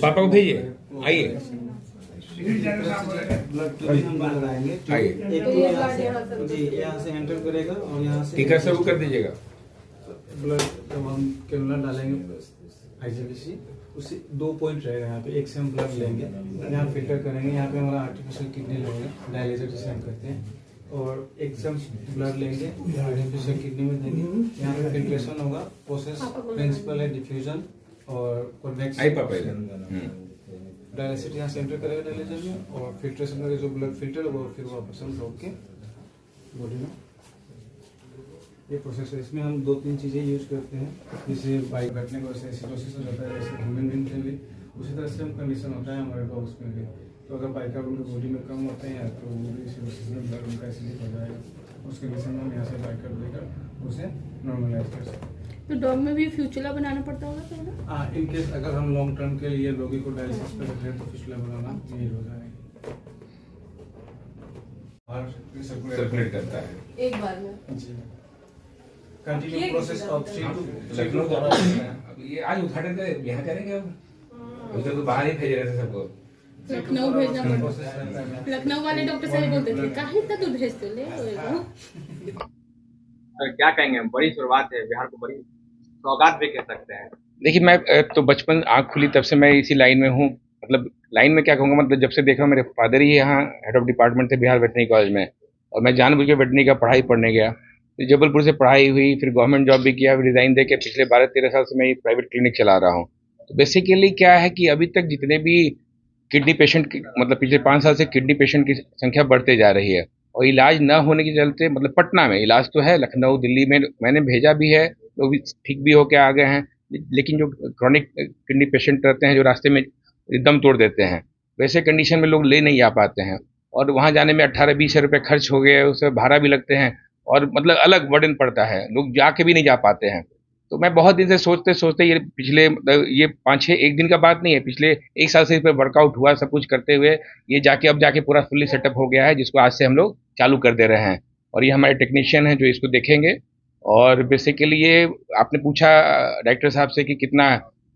पापा को भेजिए, आइए ब्लड हम लगाएंगे। आइए। एक तो यहाँ से एंटर करेगा और यहाँ से टीका शुरू कर दीजिएगा। ब्लड जब हम कैनुला डालेंगे आईजीबीसी, उससे 2 पॉइंट रहेगा यहाँ पे। एक से हम ब्लड लेंगे, यहाँ फिल्टर करेंगे, यहाँ पे हमारा आर्टिफिशियल किडनी लगेगा, डायलिसिस जिसे हम करते हैं, और एक से हम ब्लड लेंगे आर्टिफिशियल किडनी में देंगे। यहाँ पे फिल्ट्रेशन होगा। प्रोसेस प्रिंसिपल है डिफ्यूजन और कन्वेक्शन। आई पापा डायलिसिस यहाँ से एंटर करेगा डायलिसिस में, और फिल्ट्रेशन करके जो ब्लड फिल्टर होगा फिर वापस हम रोक के बॉडी में, ये प्रोसेस है। इसमें हम 2-3 चीज़ें यूज करते हैं, जैसे बाइक बैठने को वैसे एसिडोसिस हो जाता है, जैसे ह्यूमन बीइंग के लिए उसी तरह से हम कंडीशन होता है हमारे डॉग्स में भी। तो अगर बाइकार्ब बॉडी में कम होते हैं तो वो भी एसिडोसिस में ब्लड उनका एसिडिक हो जाएगा, उस कंडीशन में हम यहाँ से बाइकार्ब लेकर उसे नॉर्मलाइज कर सकते हैं। तो डॉग में भी फ्यूचुला बनाना पड़ता होगा तो ना? हाँ, इन केस अगर हम लॉन्ग टर्म के लिए रोगी को डायलिसिस पे रख रहे हैं तो फिशुला बनाना नीड हो जाएगा। सर्कुलेट करता है एक बार में जी। Continue process of 3 to Lucknow जा रहा है। अब ये आज उद्घाटन कर यहाँ करेंगे, अब उधर तो बाहर ही भेज रहे थे सबको। लखनऊ भेजना पड़ता। लखनऊ वाले डॉक्टर साहब बोलते थे काहे इतना दूर भेजते ले क्या कहेंगे, बड़ी शुरुआत है, बिहार को बड़ी सौगात भी कह सकते हैं। देखिए, मैं तो बचपन आँख खुली तब से मैं इसी लाइन में हूँ। मतलब लाइन में क्या कहूँगा, मतलब जब से देख रहा हूँ, मेरे फादर ही यहाँ हेड ऑफ डिपार्टमेंट थे बिहार वेटनरी कॉलेज में, और मैं जानबूझ के वेटनरी का पढ़ाई पढ़ने गया। तो जबलपुर से पढ़ाई हुई, फिर गवर्नमेंट जॉब भी किया, फिर रिजाइन दे के पिछले 12-13 साल से मैं प्राइवेट क्लिनिक चला रहा हूँ। तो बेसिकली क्या है कि अभी तक जितने भी किडनी पेशेंट, मतलब पिछले 5 साल से किडनी पेशेंट की संख्या बढ़ते जा रही है, और इलाज न होने के चलते, मतलब पटना में इलाज तो है, लखनऊ दिल्ली में मैंने भेजा भी है, लोग भी ठीक भी होके आ गए हैं, लेकिन जो क्रॉनिक किडनी पेशेंट रहते हैं जो रास्ते में दम तोड़ देते हैं, वैसे कंडीशन में लोग ले नहीं आ पाते हैं, और वहाँ जाने में 18-20 रुपये खर्च हो गए, उससे भाड़ा भी लगते हैं, और मतलब अलग बर्डन पड़ता है, लोग जाके भी नहीं जा पाते हैं। तो मैं बहुत दिन से सोचते सोचते ये 5-6 एक दिन का बात नहीं है, पिछले 1 साल से इस पर वर्कआउट हुआ, सब कुछ करते हुए ये अब जाके पूरा फुल्ली सेटअप हो गया है, जिसको आज से हम लोग चालू कर दे रहे हैं। और ये हमारे टेक्नीशियन हैं जो इसको देखेंगे। और बेसिकली ये आपने पूछा डायरेक्टर साहब से कि कितना,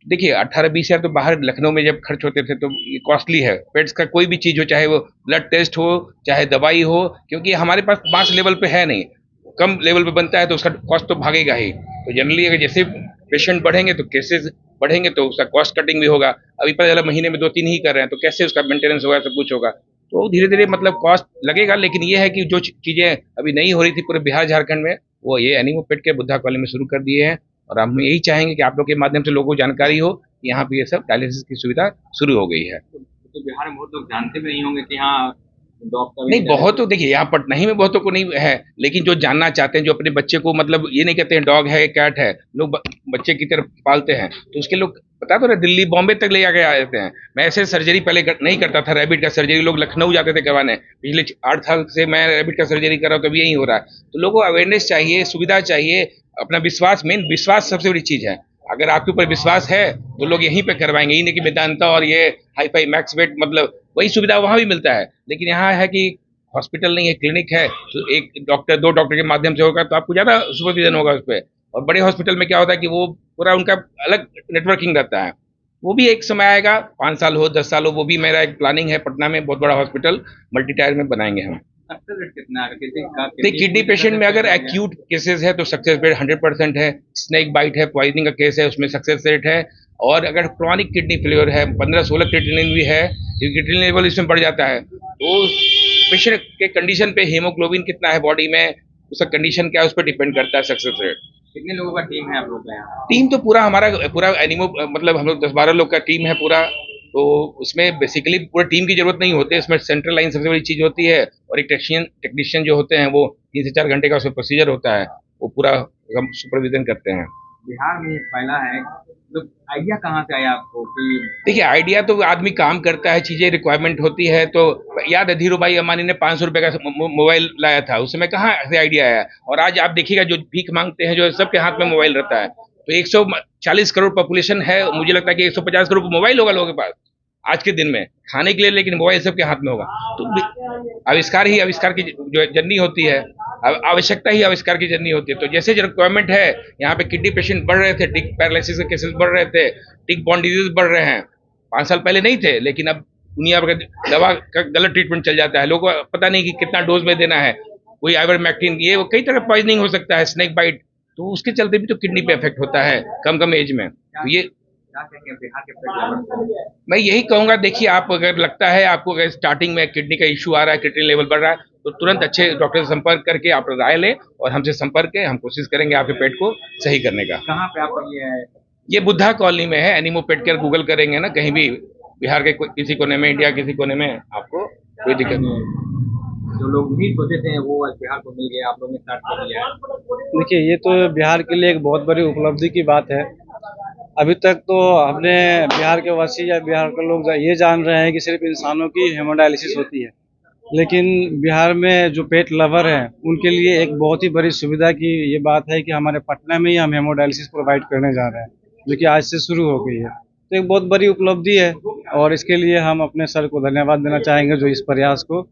देखिए 18-20 हज़ार तो बाहर लखनऊ में जब खर्च होते थे तो ये कॉस्टली है। पेट्स का कोई भी चीज़ हो, चाहे वो ब्लड टेस्ट हो, चाहे दवाई हो, क्योंकि हमारे पास मास लेवल पे है नहीं, कम लेवल पे बनता है, तो उसका कॉस्ट तो भागेगा ही। तो जनरली अगर जैसे पेशेंट बढ़ेंगे तो केसेस बढ़ेंगे, तो उसका कॉस्ट कटिंग भी होगा। अभी पता चला महीने में 2-3 ही कर रहे हैं, तो कैसे उसका मेंटेनेंस होगा, सब कुछ होगा। तो धीरे धीरे मतलब कॉस्ट लगेगा, लेकिन ये है कि जो चीज़ें अभी नहीं हो रही थी पूरे बिहार झारखंड में, वो ये एनिमो पेट के बुद्धा कॉलोनी में शुरू कर दिए हैं। और हम यही चाहेंगे कि आप लोग के माध्यम से लोगों को जानकारी हो, यहाँ पे ये सब डायलिसिस की सुविधा शुरू हो गई है। तो बिहार में बहुत लोग जानते भी नहीं होंगे कि हाँ डॉक्टर नहीं, बहुत तो देखिए यहाँ पटना ही में बहुतों को नहीं है, लेकिन जो जानना चाहते हैं, जो अपने बच्चे को, मतलब ये नहीं कहते हैं डॉग है कैट है, लोग बच्चे की तरह पालते हैं, तो उसके लोग पता तो ना दिल्ली बॉम्बे तक ले आके आते हैं। मैं ऐसे सर्जरी पहले नहीं करता था, रैबिट का सर्जरी लोग लखनऊ जाते थे करवाने। पिछले 8 साल से मैं रैबिट का सर्जरी कर रहा हूँ, तो अभी यही हो रहा है। तो लोगों को अवेयरनेस चाहिए, सुविधा चाहिए, अपना विश्वास, मेन विश्वास सबसे बड़ी चीज़ है। अगर आपके ऊपर विश्वास है तो लोग यहीं पे करवाएंगे, यही नहीं कि वेदांता और ये हाई-फाई मैक्स वेट, मतलब वही सुविधा वहाँ भी मिलता है। लेकिन यहाँ है कि हॉस्पिटल नहीं है, क्लिनिक है, तो एक डॉक्टर 2 डॉक्टर के माध्यम से होगा तो आपको ज़्यादा सुपरविजन होगा उस पर। और बड़े हॉस्पिटल में क्या होता है कि वो पूरा उनका अलग नेटवर्किंग रहता है। वो भी एक समय आएगा, 5 साल हो, 10 साल हो, वो भी मेरा एक प्लानिंग है। पटना में बहुत बड़ा हॉस्पिटल मल्टी टायर में बनाएंगे हम। सक्सेस रेट कितना है किसी का? किडनी पेशेंट में अगर एक्यूट केसेस है तो सक्सेस रेट 100% है। स्नेक बाइट है, पॉइजनिंग का केस है, उसमें सक्सेस रेट है। और अगर क्रॉनिक किडनी फेलियर है, 15-16 क्रिएटिनिन भी है, क्रिएटिनिन लेवल इसमें बढ़ जाता है, तो पेशेंट के कंडीशन पे हीमोग्लोबिन कितना है बॉडी में, उसका कंडीशन क्या है, उस पर डिपेंड करता है सक्सेस रेट। कितने लोगों का टीम है आप लोग का यहाँ? टीम तो पूरा हमारा पूरा एनिमो, मतलब हम लोग 10-12 लोग का टीम है पूरा। तो उसमें बेसिकली पूरा टीम की जरूरत नहीं होती है, इसमें सेंट्रल लाइन सबसे बड़ी चीज़ होती है, और एक टेक्नीशियन जो होते हैं वो 3 से 4 घंटे का उसमें प्रोसीजर होता है, वो पूरा हम सुपरविजन करते हैं। बिहार में ये पहला है, तो आइडिया कहाँ से आया आपको कि? देखिए, आइडिया तो आदमी काम करता है, चीज़ें रिक्वायरमेंट होती है। तो याद है धीरू भाई अंबानी ने 500 रुपये का मोबाइल लाया था, उस समय कहाँ से आइडिया आया। और आज आप देखिएगा जो भीख मांगते हैं, जो सबके हाथ में मोबाइल रहता है, तो 140 करोड़ पॉपुलेशन है, मुझे लगता है कि 150 करोड़ मोबाइल होगा लोगों के पास आज के दिन में खाने के लिए, लेकिन मोबाइल सबके हाथ में होगा। तो आविष्कार ही आविष्कार की जो जर्नी होती है, आवश्यकता ही आविष्कार की जर्नी होती है। तो जैसे जो रिक्वायरमेंट है, यहाँ पे किडनी पेशेंट बढ़ रहे थे, टिक पैरालिसिस के केसेस बढ़ रहे थे, टिक बॉर्न डिजीज बढ़ रहे हैं, 5 साल पहले नहीं थे, लेकिन अब दुनिया भर का दवा का गलत ट्रीटमेंट चल जाता है, लोगों को पता नहीं कि कितना डोज में देना है, कोई आइवरमेक्टिन, ये वो कई तरह पॉइजनिंग हो सकता है, स्नेक बाइट, तो उसके चलते भी तो किडनी पे इफेक्ट होता है कम कम एज में। तो ये क्या कहेंगे बिहार के पेट लेवल? मैं यही कहूंगा, देखिए आप अगर लगता है आपको अगर स्टार्टिंग में किडनी का इश्यू आ रहा है, किडनी लेवल बढ़ रहा है, तो तुरंत अच्छे डॉक्टर से संपर्क करके आप राय लें और हमसे संपर्क करें, हम कोशिश करेंगे आपके पेट को सही करने का। कहाँ पे आपका ये है? ये बुद्धा कॉलोनी में है, एनिमो पेट केयर गूगल करेंगे ना, कहीं भी बिहार के किसी कोने में, इंडिया किसी कोने में, आपको कोई दिक्कत नहीं। जो लोग नहीं सोचे थे वो आज बिहार को मिल गया, आप लोग ने स्टार्ट कर दिया है। देखिए, ये तो बिहार के लिए एक बहुत बड़ी उपलब्धि की बात है। अभी तक तो हमने बिहार के वासी या बिहार के लोग ये जान रहे हैं कि सिर्फ इंसानों की हेमोडायलिसिस होती है, लेकिन बिहार में जो पेट लवर हैं उनके लिए एक बहुत ही बड़ी सुविधा की ये बात है कि हमारे पटना में ही हम हेमोडायलिसिस प्रोवाइड करने जा रहे हैं, जो कि आज से शुरू हो गई है। तो एक बहुत बड़ी उपलब्धि है और इसके लिए हम अपने सर को धन्यवाद देना चाहेंगे जो इस प्रयास को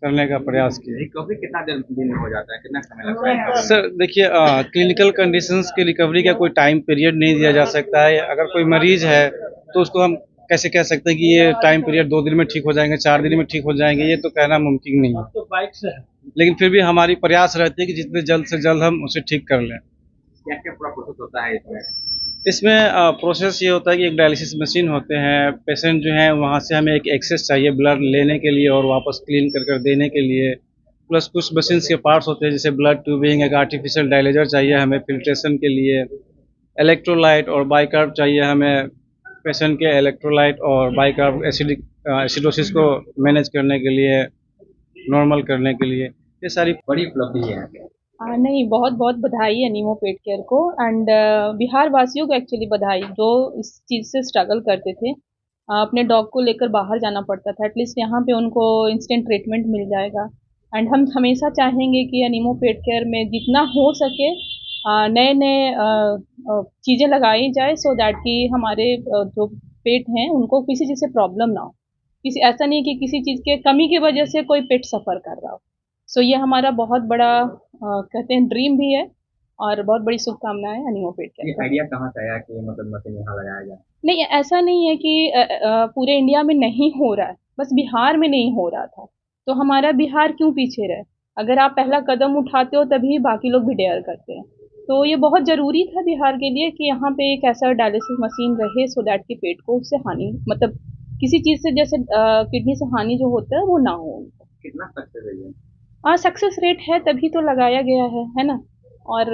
करने का प्रयास किया। रिकवरी कितना दिन में हो जाता है, कितना समय लगता है? सर देखिए, क्लिनिकल कंडीशंस की रिकवरी का कोई टाइम पीरियड नहीं दिया जा सकता है। अगर कोई मरीज है तो उसको हम कैसे कह सकते हैं कि ये टाइम पीरियड 2 दिन में ठीक हो जाएंगे, 4 दिन में ठीक हो जाएंगे, ये तो कहना मुमकिन नहीं है। लेकिन फिर भी हमारी प्रयास रहती है कि जितने जल्द से जल्द हम उसे ठीक कर लें। क्या क्या पूरा प्रोसेस होता है इसमें? इसमें प्रोसेस ये होता है कि एक डायलिसिस मशीन होते हैं, पेशेंट जो है वहाँ से हमें एक एक्सेस चाहिए ब्लड लेने के लिए और वापस क्लीन कर कर देने के लिए, प्लस कुछ मशीन्स के पार्ट्स होते हैं जैसे ब्लड ट्यूबिंग, एक आर्टिफिशियल डायलिजर चाहिए हमें फिल्ट्रेशन के लिए, इलेक्ट्रोलाइट और बाइकार्ब चाहिए हमें पेशेंट के इलेक्ट्रोलाइट और बाइकार्ब एसिडोसिस को मैनेज करने के लिए, नॉर्मल करने के लिए, ये सारी बड़ी उपलब्धि है। नहीं, बहुत बहुत बधाई अनीमो पेट केयर को एंड बिहार वासियों को एक्चुअली बधाई जो इस चीज़ से स्ट्रगल करते थे। अपने डॉग को लेकर बाहर जाना पड़ता था, एटलीस्ट यहाँ पे उनको इंस्टेंट ट्रीटमेंट मिल जाएगा। एंड हम हमेशा चाहेंगे कि अनीमो पेट केयर में जितना हो सके नए नए चीज़ें लगाई जाए सो दैट कि हमारे जो पेट हैं उनको किसी चीज़ से प्रॉब्लम ना हो। किसी ऐसा नहीं कि किसी चीज़ के कमी की वजह से कोई पेट सफ़र कर रहा हो। सो ये हमारा बहुत बड़ा कहते हैं ड्रीम भी है और बहुत बड़ी शुभकामनाएं अनीमो पेट ये केयर। आइडिया कहाँ से आया कि मतलब मशीन यहाँ लगाया जाए? नहीं, ऐसा नहीं है कि पूरे इंडिया में नहीं हो रहा है, बस बिहार में नहीं हो रहा था, तो हमारा बिहार क्यों पीछे रहे? अगर आप पहला कदम उठाते हो तभी बाकी लोग भी डेयर करते हैं। तो ये बहुत ज़रूरी था बिहार के लिए कि यहाँ पे एक ऐसा डायलिसिस मशीन रहे सो दैट कि पेट को उससे हानि, मतलब किसी चीज़ से जैसे किडनी से हानि जो होता है वो ना हो उनको। कितना सक्सेस है ये? सक्सेस रेट है तभी तो लगाया गया है ना? और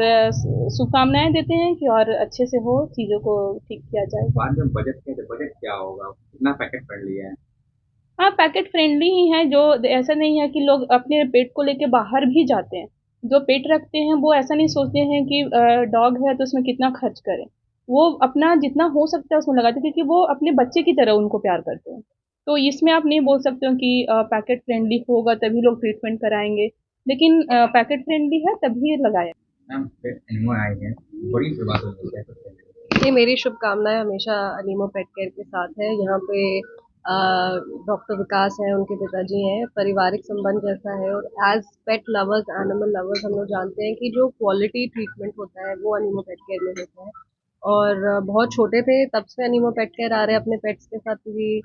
शुभकामनाएं देते हैं कि और अच्छे से हो, चीज़ों को ठीक किया जाए। बाद में बजट के बजट क्या होगा, कितना पैकेट फ्रेंडली है? हाँ, पैकेट फ्रेंडली ही है, जो ऐसा नहीं है कि लोग अपने पेट को लेके बाहर भी जाते हैं। जो पेट रखते हैं वो ऐसा नहीं सोचते हैं कि डॉग है तो उसमें कितना खर्च करें। वो अपना जितना हो सकता है उसमें लगाते हैं क्योंकि वो अपने बच्चे की तरह उनको प्यार करते हैं। तो इसमें आप नहीं बोल सकते हो कि पैकेट फ्रेंडली होगा तभी लोग ट्रीटमेंट कराएंगे, लेकिन पैकेट फ्रेंडली है तभी लगाया। मैम पेट एनिमो आए हैं, बड़ी शुरुआत हुई है। ये मेरी शुभकामनाएं हमेशा अनीमो पेट केयर के साथ है। यहाँ पे डॉक्टर विकास हैं, उनके पिताजी हैं, पारिवारिक संबंध जैसा है और as pet lovers, animal lovers हम लोग जानते हैं कि जो क्वालिटी ट्रीटमेंट होता है वो अनीमो पेट केयर में होता है। और बहुत छोटे थे तब से अनीमो पेट केयर आ रहे हैं अपने पेट्स के साथ भी।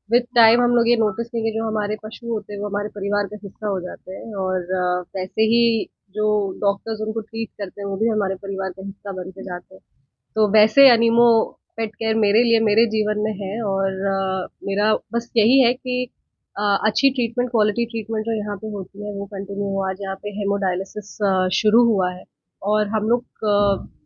विद टाइम हम लोग ये नोटिस किए कि जो हमारे पशु होते हैं वो हमारे परिवार का हिस्सा हो जाते हैं और वैसे ही जो डॉक्टर्स उनको ट्रीट करते हैं वो भी हमारे परिवार का हिस्सा बनते जाते हैं। तो वैसे अनीमो पेट केयर मेरे लिए मेरे जीवन में है और मेरा बस यही है कि अच्छी ट्रीटमेंट, क्वालिटी ट्रीटमेंट जो यहाँ पे होती है वो कंटिन्यू हो। आज यहाँ पे हेमोडायलिसिस शुरू हुआ है और हम लोग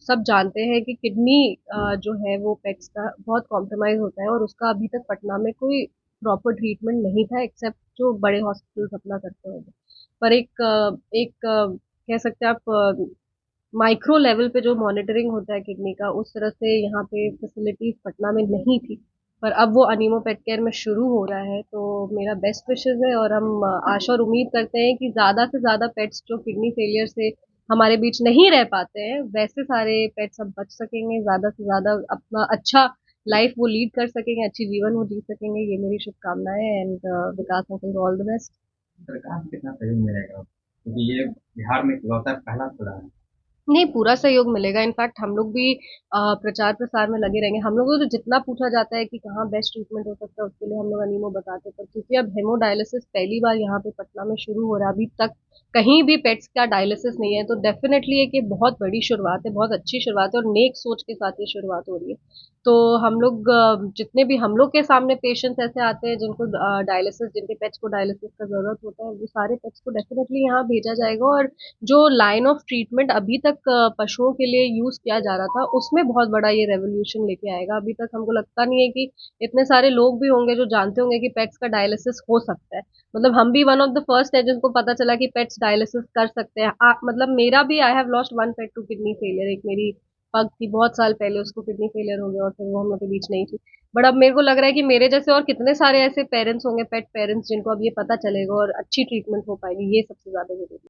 सब जानते हैं कि किडनी जो है वो पेट्स का बहुत कॉम्प्रोमाइज़ होता है और उसका अभी तक पटना में कोई प्रॉपर ट्रीटमेंट नहीं था एक्सेप्ट जो बड़े हॉस्पिटल्स अपना करते होंगे। पर एक कह सकते हैं आप माइक्रो लेवल पे जो मॉनिटरिंग होता है किडनी का उस तरह से यहाँ पे फैसिलिटीज पटना में नहीं थी। पर अब वो अनीमो पेट केयर में शुरू हो रहा है तो मेरा बेस्ट विशेस है और हम आशा और उम्मीद करते हैं कि ज़्यादा से ज़्यादा पेट्स जो किडनी फेलियर से हमारे बीच नहीं रह पाते हैं वैसे सारे पेट्स अब बच सकेंगे, ज़्यादा से ज़्यादा अपना अच्छा लाइफ वो लीड कर सकेंगे, अच्छी जीवन वो जी सकेंगे। ये मेरी शुभकामनाएं and Vikas uncle all the best. सरकार से कितना सहयोग मिलेगा, क्योंकि ये बिहार में इकलौता पहला खुला है? नहीं, पूरा सहयोग मिलेगा। इनफैक्ट हम लोग भी प्रचार प्रसार में लगे रहेंगे। हम लोगों को तो जितना पूछा जाता है कि कहाँ बेस्ट ट्रीटमेंट हो सकता है, उसके लिए हम लोग अनीमो बताते हैं। पर क्योंकि अब हेमोडायलिसिस पहली बार यहाँ पे पटना में शुरू हो रहा है, अभी तक कहीं भी पेट्स का डायलिसिस नहीं है, तो डेफिनेटली एक ये बहुत बड़ी शुरुआत है, बहुत अच्छी शुरुआत है और नेक सोच के साथ ये शुरुआत हो रही है। तो हम लोग जितने भी हम लोग के सामने पेशेंट्स ऐसे आते हैं जिनको डायलिसिस, जिनके पेट्स को डायलिसिस का जरूरत होता है, वो सारे पेट्स को डेफिनेटली यहाँ भेजा जाएगा। और जो लाइन ऑफ ट्रीटमेंट अभी तक पशुओं के लिए यूज किया जा रहा था, उसमें बहुत बड़ा ये रेवोल्यूशन लेके आएगा। अभी तक हमको लगता नहीं है कि इतने सारे लोग भी होंगे जो जानते होंगे कि पेट्स का डायलिसिस हो सकता है। मतलब हम भी वन ऑफ द फर्स्ट है जिनको पता चला कि पेट्स डायलिसिस कर सकते हैं। मतलब मेरा भी, I have lost one pet to kidney failure. एक मेरी पग थी, बहुत साल पहले उसको किडनी फेलियर हो गया और फिर वो हम लोग के बीच नहीं थी। बट अब मेरे को लग रहा है कि मेरे जैसे और कितने सारे ऐसे पेरेंट्स होंगे, पेट पेरेंट्स, जिनको अब ये पता चलेगा और अच्छी ट्रीटमेंट हो पाएगी। ये सबसे ज्यादा जरूरी है।